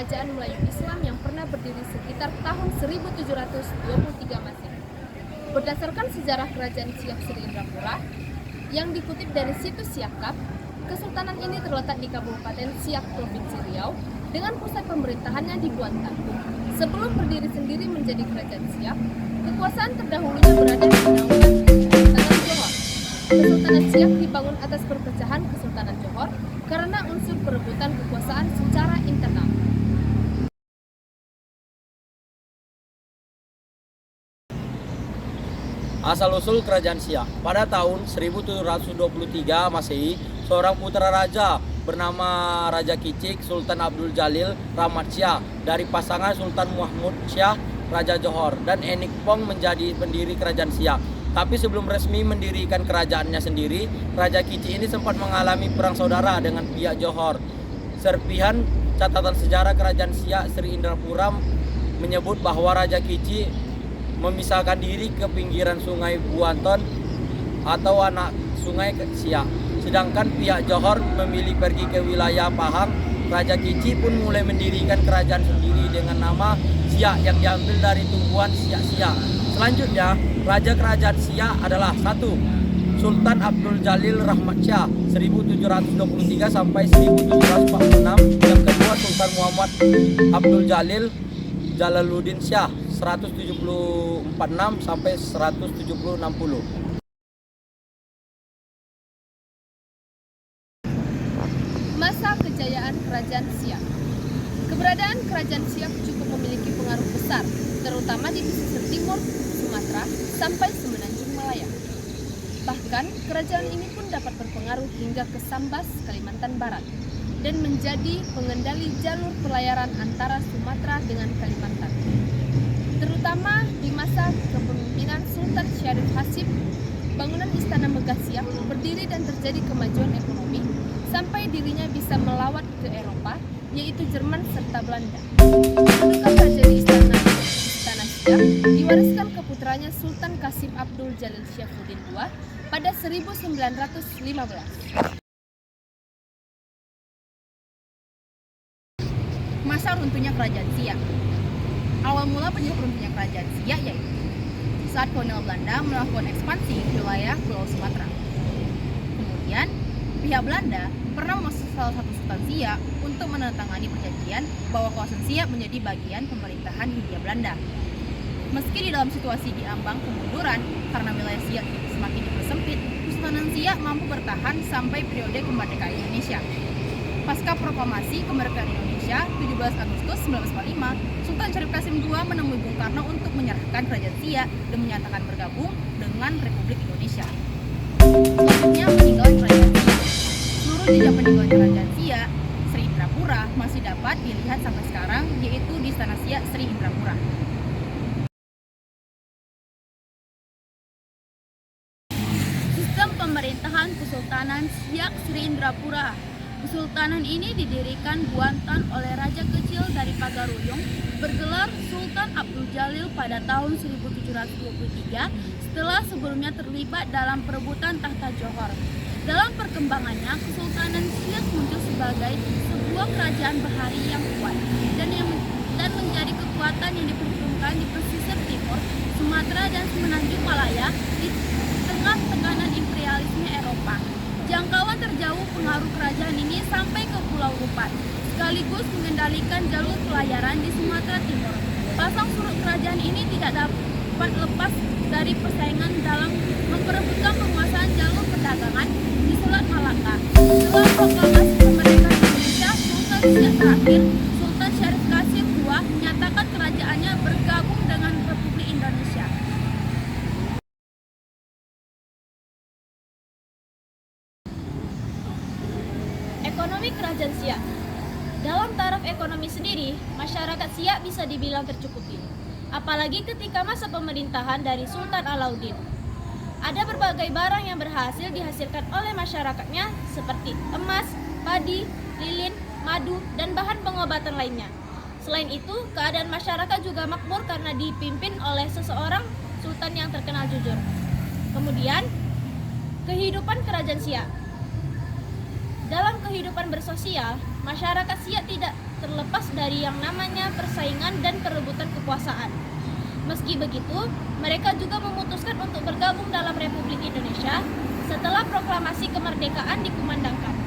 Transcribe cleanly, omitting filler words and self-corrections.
kerajaan Melayu Islam yang pernah berdiri sekitar tahun 1723 Masehi. Berdasarkan sejarah kerajaan Siak Sri Indrapura yang dikutip dari situs Siakap, kesultanan ini terletak di Kabupaten Siak, Provinsi Riau, dengan pusat pemerintahannya di Kuantan. Sebelum berdiri sendiri menjadi kerajaan Siak, kekuasaan terdahulunya berada di naungan Kesultanan Johor. Kesultanan Siak dibangun atas perpecahan Kesultanan Johor karena unsur perebutan kekuasaan secara internal. Asal-usul Kerajaan Siak. Pada tahun 1723 Masehi, seorang putra raja bernama Raja Kicik Sultan Abdul Jalil Rahmat Syah dari pasangan Sultan Mahmud Syah Raja Johor dan Enik Pong menjadi pendiri Kerajaan Siak. Tapi sebelum resmi mendirikan kerajaannya sendiri, Raja Kicik ini sempat mengalami perang saudara dengan pihak Johor. Serpihan catatan sejarah Kerajaan Siak Sri Indrapura menyebut bahwa Raja Kicik memisahkan diri ke pinggiran sungai Buanton atau anak sungai Siak. Sedangkan pihak Johor memilih pergi ke wilayah Pahang. Raja Kicik pun mulai mendirikan kerajaan sendiri dengan nama Siak yang diambil dari tumbuhan siak-siak. Selanjutnya, Raja Kerajaan Siak adalah 1. Sultan Abdul Jalil Rahmat Syah 1723 sampai 1746. Yang kedua, Sultan Muhammad Abdul Jalil Jalaluddin Syah 176 sampai 1760. Masa kejayaan Kerajaan Siak. Keberadaan Kerajaan Siak cukup memiliki pengaruh besar, terutama di pesisir timur Sumatera sampai Semenanjung Malaya. Bahkan, kerajaan ini pun dapat berpengaruh hingga ke Sambas, Kalimantan Barat, dan menjadi pengendali jalur pelayaran antara Sumatera dengan Kalimantan. Terutama di masa kepemimpinan Sultan Syarif Hasim, bangunan Istana Megah Siak berdiri dan terjadi kemajuan ekonomi sampai dirinya bisa melawat ke Eropa, yaitu Jerman serta Belanda. Kedudukan raja di Istana Siak diwariskan ke putranya Sultan Qasim Abdul Jalil Syafuddin II pada 1915. Masa runtuhnya Kerajaan Siak. Awal mula penyebab runtuhnya Kerajaan Siak yaitu saat kolonial Belanda melakukan ekspansi di wilayah Pulau Sumatera. Kemudian, pihak Belanda pernah memaksa salah satu Sultan Siak untuk menandatangani perjanjian bahwa kawasan Siak menjadi bagian pemerintahan Hindia Belanda. Meski di dalam situasi diambang kemunduran karena wilayah Siak semakin dipersempit, Kesultanan Siak mampu bertahan sampai periode kemerdekaan Indonesia. Pasca proklamasi kemerdekaan Indonesia 17 Agustus 1945, Sultan Syarif Qasim II menemui Bung Karno untuk menyerahkan Kerajaan Siak dan menyatakan bergabung dengan Republik Indonesia. Selanjutnya, peninggalan Kerajaan Siak. Seluruh jejak peninggalan Kerajaan Siak Sri Indrapura masih dapat dilihat sampai sekarang, yaitu di Istana Siak Sri Indrapura. Sistem pemerintahan Kesultanan Siak Sri Indrapura. Kesultanan ini didirikan Buantan oleh Raja Kecil dari Pagaruyung bergelar Sultan Abdul Jalil pada tahun 1723 setelah sebelumnya terlibat dalam perebutan tahta Johor. Dalam perkembangannya, Kesultanan Siak muncul sebagai sebuah kerajaan bahari yang kuat dan menjadi kekuatan yang diperhitungkan di pesisir timur Sumatera dan Semenanjung Malaya di tengah tekanan imperialisme Eropa. Jangkauan terjauh pengaruh kerajaan ini sampai ke Pulau Rupat, sekaligus mengendalikan jalur pelayaran di Sumatera Timur. Pasang surut kerajaan ini tidak dapat lepas dari persaingan dalam memperebutkan penguasaan jalur perdagangan di Selat Malaka. Setelah proklamasi kemerdekaan Indonesia, Sultan Siak terakhir, Sultan Syarif Qasim II, menyatakan kerajaannya bergabung dengan Republik Indonesia. Ekonomi Kerajaan Siak. Dalam taraf ekonomi sendiri, masyarakat Siak bisa dibilang tercukupi. Apalagi ketika masa pemerintahan dari Sultan Alauddin. Ada berbagai barang yang berhasil dihasilkan oleh masyarakatnya seperti emas, padi, lilin, madu, dan bahan pengobatan lainnya. Selain itu, keadaan masyarakat juga makmur karena dipimpin oleh seseorang sultan yang terkenal jujur. Kemudian, kehidupan Kerajaan Siak. Dalam kehidupan bersosial, masyarakat Siak tidak terlepas dari yang namanya persaingan dan perebutan kekuasaan. Meski begitu, mereka juga memutuskan untuk bergabung dalam Republik Indonesia setelah proklamasi kemerdekaan dikumandangkan.